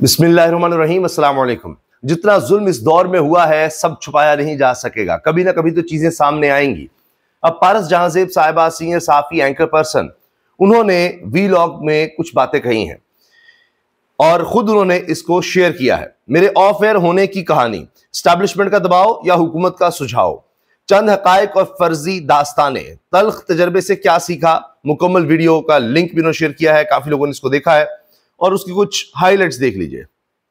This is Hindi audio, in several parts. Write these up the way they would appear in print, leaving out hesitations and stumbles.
बिस्मिल्लाहिर्रहमानिर्रहीम, अस्सलाम वालेकुम। जितना जुल्म इस दौर में हुआ है सब छुपाया नहीं जा सकेगा, कभी ना कभी तो चीजें सामने आएंगी। अब पारस जहांजेब साहिबा, सीनियर साफी एंकर पर्सन, उन्होंने वीलॉग में कुछ बातें कही हैं और खुद उन्होंने इसको शेयर किया है। मेरे ऑफ एयर होने की कहानी, एस्टैब्लिशमेंट का दबाव या हुकूमत का सुझाव, चंद हकायक और फर्जी दास्ताने, तल्ख तजर्बे से क्या सीखा। मुकम्मल वीडियो का लिंक भी उन्होंने शेयर किया है, काफी लोगों ने इसको देखा है और उसकी कुछ हाइलाइट्स देख लीजिए।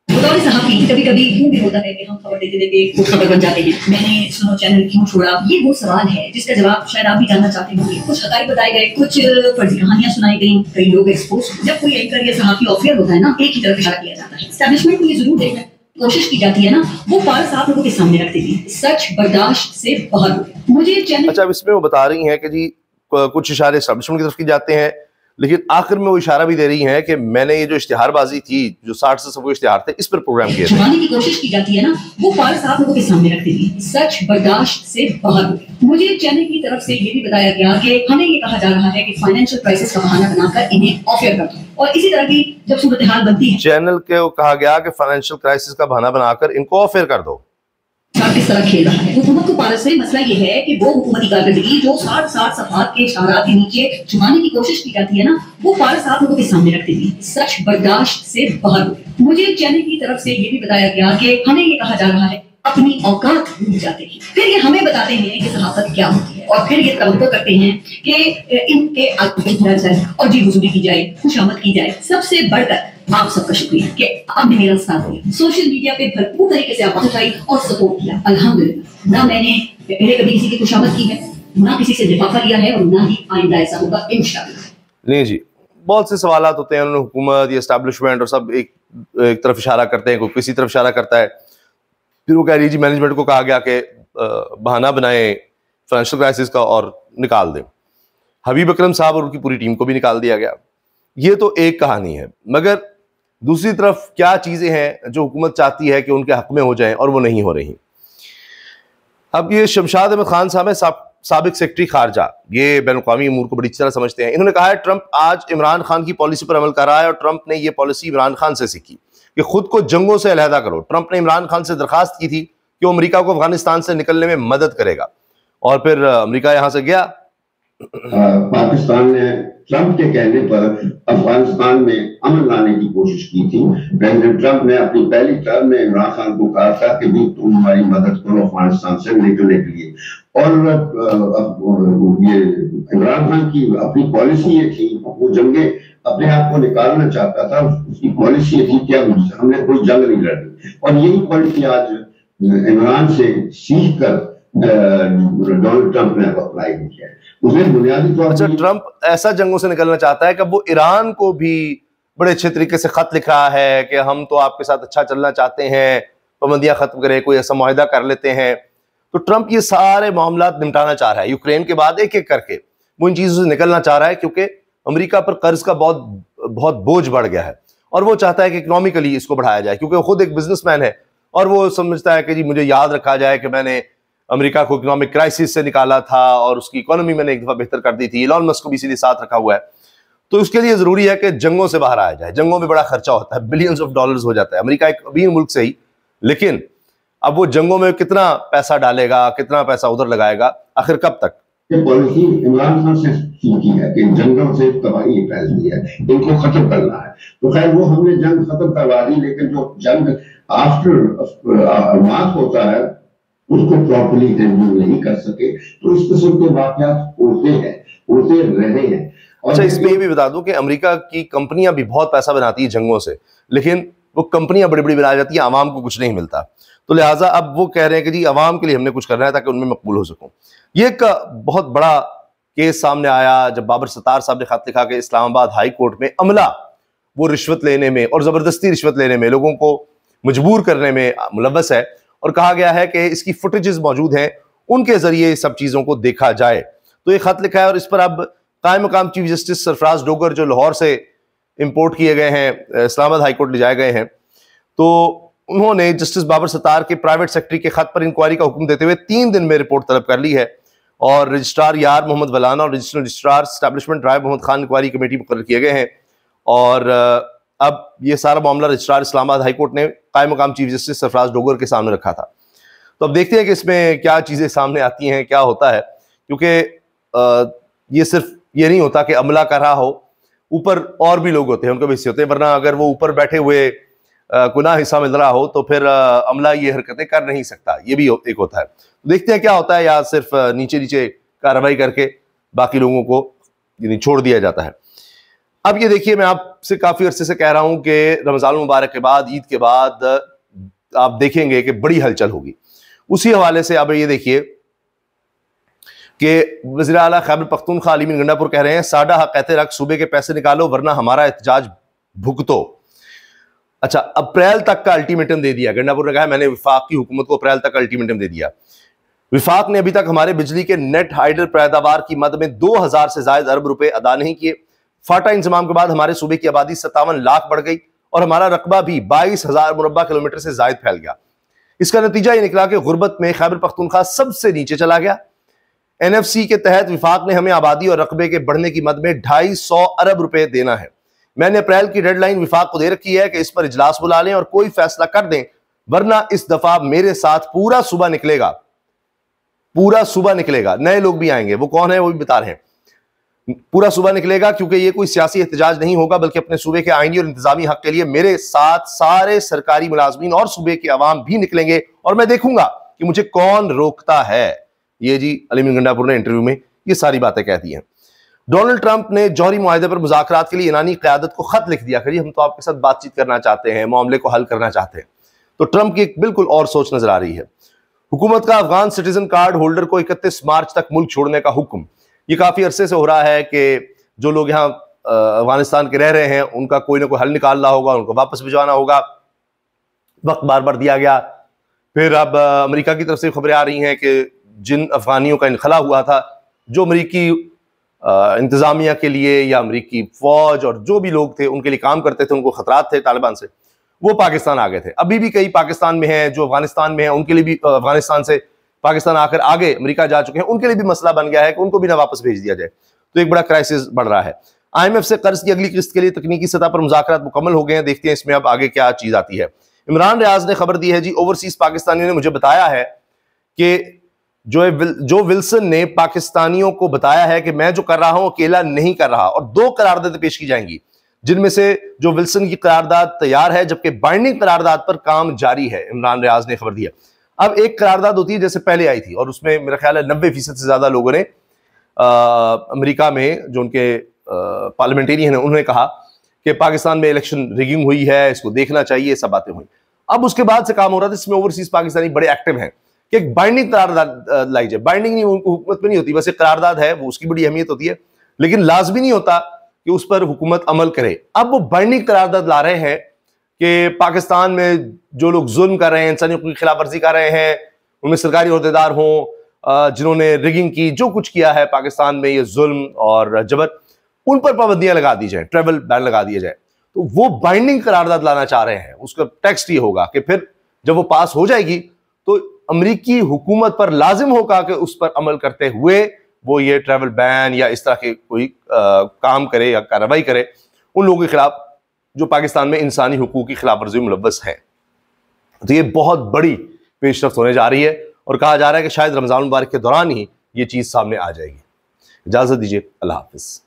कभी-कभी यूं भी होता है कि हम खबर देते खुद खबर बन जाते हैं। मैंने सुनो चैनल क्यों छोड़ा, ये वो सवाल है जिसका जवाब शायद आप भी जानना चाहते होंगे। कुछ हकायक बताए गए, कुछ फर्जी कहानियां सुनाई गई, कई लोग एक्सपोज। जब कोई एंकर या सहाफी ऑफियर होता है ना, एक ही तरफ इशारा किया जाता है। एस्टैब्लिशमेंट को ये जरूर देखना कोशिश की जाती है ना, वो पारस आप लोगों के सामने रख देती है। सच बर्दाश्त से बाहर हो गया। मुझे चैनल अच्छा, इसमें वो बता रही हैं कि जी कुछ इशारे एस्टैब्लिशमेंट की तरफ की जाते हैं, लेकिन आखिर में वो इशारा भी दे रही हैं कि मैंने ये जो इश्तिहारबाजी थी, जो 60 से सबको इश्तिहार थे, इस पर प्रोग्राम किया छुपाने की कोशिश की जाती है ना, वो पारस आप लोगों के सामने रख देती है। सच बर्दाश्त से बाहर हो गया। मुझे चैनल की तरफ से ये भी बताया गया कि हमें ये कहा जा रहा है कि फाइनेंशियल क्राइसिस का बहाना बनाकर इन्हें ऑफर कर दो, और इसी तरह की जब सूरत हाल बनती है, चैनल के कहा गया कि फाइनेंशियल क्राइसिस का बहाना बनाकर इनको ऑफर कर दो। किस तरह खेल रहा है हुकूमत को। पारस से मसला ये है कि वो हुकूमती कारकर्दगी जो 60 सफात के इशारात के नीचे छुपाने की कोशिश की जाती है ना, वो पारस आप लोगों के सामने रख देती है। सच बर्दाश्त से बाहर हो गया। मुझे चैनल की तरफ से ये भी बताया गया कि हमें ये कहा जा रहा है अपनी औकात भूल जाते हैं। फिर ये हमें बताते हैं कि सहाफत क्या होती है, और फिर ये तवक्को करते हैं कि इनके आगे बढ़ा जाए और जी हुजूरी की जाए, खुशामद की जाए। सबसे बढ़कर आप सबका शुक्रिया कि आपने मेरा साथ दिया। सोशल मीडिया पे भरपूर तरीके से आवाज उठाई और सपोर्ट किया। अल्हम्दुलिल्लाह। ना मैंने पहले कभी किसी की खुशामद की है, ना किसी से लिफाफा लिया है, और ना ही आइंदा ऐसा होगा इंशाअल्लाह। नहीं जी, बहुत से सवालात होते हैं, उन्होंने हुकूमत या एस्टैब्लिशमेंट और सब एक तरफ इशारा करते हैं, कोई किसी तरफ इशारा करता है। फिर वो कह रही जी मैनेजमेंट को कहा गया कि बहाना बनाए फाइनेंशियल क्राइसिस का और निकाल दें। हबीब अकरम साहब और उनकी पूरी टीम को भी निकाल दिया गया। ये तो एक कहानी है, मगर दूसरी तरफ क्या चीजें हैं जो हुकूमत चाहती है कि उनके हक में हो जाएं और वो नहीं हो रही। अब ये शमशाद अहमद खान साहब है, साबिक सेक्रेटरी खारजा, ये बैनुल-अक़वामी अमूर को बड़ी अच्छी तरह समझते हैं। इन्होंने कहा है ट्रंप आज इमरान खान की पॉलिसी पर अमल कर रहा है और ट्रंप ने ये पॉलिसी इमरान खान से सीखी कि खुद को जंगों से अलहदा करो। ट्रंप ने इमरान खान से दरखास्त की थी कि वो अमेरिका को अफगानिस्तान से निकलने में मदद करेगा, और फिर अमेरिका यहां से गया। पाकिस्तान ने ट्रंप के कहने पर अफगानिस्तान में अमन लाने की कोशिश की थी। प्रेसिडेंट ट्रंप ने अपनी पहली टर्म में इमरान खान को कहा था कि भी तुम हमारी मदद करो अफगानिस्तान से निकलने के लिए, और ये इमरान खान की अपनी पॉलिसी ये थी, वो जंगे अपने आप को निकालना चाहता था। उसकी पॉलिसी ये थी कि हमने कोई जंग नहीं लड़ी, और यही पॉलिसी आज इमरान से सीख कर डोनाल्ड ट्रंप ने अप्लाई किया है। उसने बुनियादी तौर पर ट्रंप ऐसा जंगों से निकलना चाहता है कि वो ईरान को भी बड़े अच्छे तरीके से खत लिख रहा है कि हम तो आपके साथ अच्छा चलना चाहते हैं, पाबंदियां खत्म करें, कोई ऐसा मुआहिदा कर लेते हैं। तो ट्रंप ये सारे मामला निपटाना चाह रहा है। यूक्रेन के बाद एक एक करके वो इन चीजों से निकलना चाह रहा है, क्योंकि अमेरिका पर कर्ज का बहुत बोझ बढ़ गया है और वो चाहता है कि इकोनॉमिकली इसको बढ़ाया जाए, क्योंकि वो खुद एक बिजनेसमैन है और वो समझता है कि जी मुझे याद रखा जाए कि मैंने अमेरिका को इकोनॉमिक क्राइसिस से निकाला था और उसकी इकोनॉमी मैंने एक दफा बेहतर कर दी थी। इलॉन मस्क को भी इसीलिए साथ रखा हुआ है। तो उसके लिए जरूरी है कि जंगों से बाहर आया जाए। जंगों में बड़ा खर्चा होता है, बिलियंस ऑफ डॉलर्स हो जाता है। अमेरिका एक अमीर मुल्क से ही, लेकिन अब वो जंगों में कितना पैसा डालेगा, कितना पैसा उधर लगाएगा, आखिर कब तक। पॉलिसी इमरान खान से सीखी है कि जंगों से तबाही फैलती है, इनको खत्म करना है। तो खैर वो हमने जंग खत्म करवा दी, लेकिन जो जंग आफ्टर मार्क होता है उसको प्रॉपर्ली हैंडल नहीं कर सके। तो इस किस्म के वाकयात होते रहे हैं। अच्छा, इसमें ये भी बता दूं कि अमेरिका की कंपनियां भी बहुत पैसा बनाती है जंगों से, लेकिन वो कंपनियां बड़ी बड़ी बना जाती है, आवाम को कुछ नहीं मिलता। तो लिहाजा अब वो कह रहे हैं कि जी आवाम के लिए हमने कुछ करना है ताकि उनमें मकबूल हो सकूं। ये एक बहुत बड़ा केस सामने आया जब बाबर सत्तार साहब ने खत लिखा कि इस्लामाबाद हाई कोर्ट में अमला वो रिश्वत लेने में और जबरदस्ती रिश्वत लेने में, लोगों को मजबूर करने में मुलव्वस है, और कहा गया है कि इसकी फुटेजेस मौजूद हैं, उनके जरिए सब चीजों को देखा जाए। तो ये खत लिखा है और इस पर अब कायम मकाम चीफ जस्टिस सरफराज डोगर जो लाहौर से इंपोर्ट किए गए हैं, इस्लामाबाद हाई कोर्ट ले जाए गए हैं, तो उन्होंने जस्टिस बाबर सत्तार के प्राइवेट सेक्रेटरी के खत पर इंक्वायरी का हुक्म देते हुए 3 दिन में रिपोर्ट तलब कर ली है, और रजिस्ट्रार यार मोहम्मद वलाना और रजिस्ट्रार एस्टैब्लिशमेंट राय मोहम्मद खान इंक्वायरी कमेटी मुकर्रर किए गए हैं। और अब ये सारा मामला रजिस्ट्रार इस्लामाबाद हाईकोर्ट ने कायम मकाम चीफ जस्टिस सरफराज डोगर के सामने रखा था। तो अब देखते हैं कि इसमें क्या चीजें सामने आती हैं, क्या होता है, क्योंकि ये सिर्फ ये नहीं होता कि अमला कर रहा हो, ऊपर और भी लोग होते हैं, उनके भी हिस्से होते हैं, वरना अगर वो ऊपर बैठे हुए गुनाह हिस्सा मिल रहा हो तो फिर अमला ये हरकतें कर नहीं सकता, ये भी एक होता है। तो देखते हैं क्या होता है, या सिर्फ नीचे नीचे कार्रवाई करके बाकी लोगों को यानी छोड़ दिया जाता है। अब ये देखिए, मैं आपसे काफी अरसे से कह रहा हूं कि रमजान मुबारक के बाद, ईद के बाद आप देखेंगे कि बड़ी हलचल होगी। उसी हवाले से अब ये देखिए कि वज़ीर आला खैबर पख्तूनख्वा अली अमीन गंडापुर कह रहे हैं, साडा हक कहते रख, सूबे के पैसे निकालो वरना हमारा एहतजाज भुगतो। अच्छा, अप्रैल तक का अल्टीमेटम दे दिया। गंडापुर ने कहा मैंने विफाक की हुकूमत को अप्रैल तक अल्टीमेटम दे दिया। विफाक ने अभी तक हमारे बिजली के नेट हाइडल पैदावार की मद में 2000 से ज्यादा अरब रुपए अदा नहीं किए। फाटा इंतजाम के बाद हमारे सूबे की आबादी 57 लाख बढ़ गई और हमारा रकबा भी 22,000 मुरब्बा किलोमीटर से ज्यादा फैल गया। इसका नतीजा ये निकला कि गुर्बत में खैबर पख्तूनख्वा सबसे नीचे चला गया। NFC के तहत विफाक ने हमें आबादी और रकबे के बढ़ने की मद में 250 अरब रुपए देना है। मैंने अप्रैल की डेडलाइन विफाक को दे रखी है कि इस पर इजलास बुला लें और कोई फैसला कर दें, वरना इस दफा मेरे साथ पूरा सूबा निकलेगा, पूरा सूबा निकलेगा। नए लोग भी आएंगे, वो कौन है वो भी बता रहे हैं। पूरा सूबा निकलेगा क्योंकि ये कोई सियासी एहतजाज नहीं होगा, बल्कि अपने सूबे के आईनी और इंतजामी हक के लिए मेरे साथ सारे सरकारी मुलाजमीन और सूबे के अवाम भी निकलेंगे और मैं देखूंगा कि मुझे कौन रोकता है। ये जी अली अमीन गंडापुर ने इंटरव्यू में ये सारी बातें कहती हैं। डोनाल्ड ट्रंप ने जौहरी मुआहदे पर मुज़ाकरात के लिए ईरानी क़यादत को खत लिख दिया, करिए हम तो आपके साथ बातचीत करना चाहते हैं, मामले को हल करना चाहते हैं। तो ट्रंप की एक बिल्कुल और सोच नजर आ रही है। हुकूमत का अफगान सिटीजन कार्ड होल्डर को 31 मार्च तक मुल्क छोड़ने का हुक्म। ये काफी अरसे से हो रहा है कि जो लोग यहाँ अफगानिस्तान के रह रहे हैं उनका कोई ना कोई हल निकालना होगा, उनको वापस भिजवाना होगा। वक्त बार बार दिया गया। फिर अब अमेरिका की तरफ से खबरें आ रही हैं कि जिन अफगानियों का इनखला हुआ था, जो अमेरिकी इंतजामिया के लिए या अमेरिकी फौज और जो भी लोग थे उनके लिए काम करते थे, उनको खतरात थे तालिबान से, वो पाकिस्तान आ गए थे। अभी भी कई पाकिस्तान में हैं जो अफगानिस्तान में हैं, उनके लिए भी अफगानिस्तान से पाकिस्तान आकर आगे अमेरिका जा चुके हैं, उनके लिए भी मसला बन गया है कि उनको भी ना वापस भेज दिया जाए। तो एक बड़ा क्राइसिस बढ़ रहा है। IMF से कर्ज की अगली किस्त के लिए तकनीकी सतह पर मुज़ाकरात मुकम्मल हो गए हैं। देखते हैं इसमें अब आगे क्या चीज आती है। इमरान रियाज ने खबर दी है जी, ओवरसीज पाकिस्तानियों ने मुझे बताया है कि जो विल्सन ने पाकिस्तानियों को बताया है कि मैं जो कर रहा हूं अकेला नहीं कर रहा, और 2 करारदादें पेश की जाएंगी, जिनमें से जो विल्सन की करारदाद तैयार है जबकि बाइंडिंग करारदाद पर काम जारी है। इमरान रियाज ने खबर दी है। अब एक करारदाद होती है जैसे पहले आई थी, और उसमें मेरा ख्याल है 90% से ज्यादा लोगों ने अमेरिका में जो उनके पार्लियामेंटेरियन है उन्होंने कहा कि पाकिस्तान में इलेक्शन रिगिंग हुई है, इसको देखना चाहिए, सब बातें हुई। अब उसके बाद से काम हो रहा था, इसमें ओवरसीज पाकिस्तानी बड़े एक्टिव हैं कि एक बाइंडिंग करारदाद लाई जाए। बाइंडिंग नहीं हुकूमत में नहीं होती, बस एक करारदाद है, वो उसकी बड़ी अहमियत होती है, लेकिन लाजमी नहीं होता कि उस पर हुकूमत अमल करे। अब वो बाइंडिंग करारदाद ला रहे हैं कि पाकिस्तान में जो लोग जुल्म कर रहे हैं, इंसानियत की खिलाफ वर्जी कर रहे हैं, उनमें सरकारी अहदेदार हों, जिन्होंने रिगिंग की, जो कुछ किया है पाकिस्तान में ये जुल्म और जबर, उन पर पाबंदियां लगा दी जाए, ट्रेवल बैन लगा दिया जाए। तो वो बाइंडिंग करारदाद लाना चाह रहे हैं। उसका टेक्स्ट ये होगा कि फिर जब वो पास हो जाएगी तो अमेरिकी हुकूमत पर लाजिम होगा कि उस पर अमल करते हुए वो ये ट्रेवल बैन या इस तरह के कोई काम करे या कार्रवाई करे उन लोगों के खिलाफ जो पाकिस्तान में इंसानी हुकूक की खिलाफ वर्जी में मुलव्वस है। तो ये बहुत बड़ी पेशरफ्त होने जा रही है और कहा जा रहा है कि शायद रमजान मुबारक के दौरान ही ये चीज सामने आ जाएगी। इजाजत दीजिए, अल्लाह हाफिज।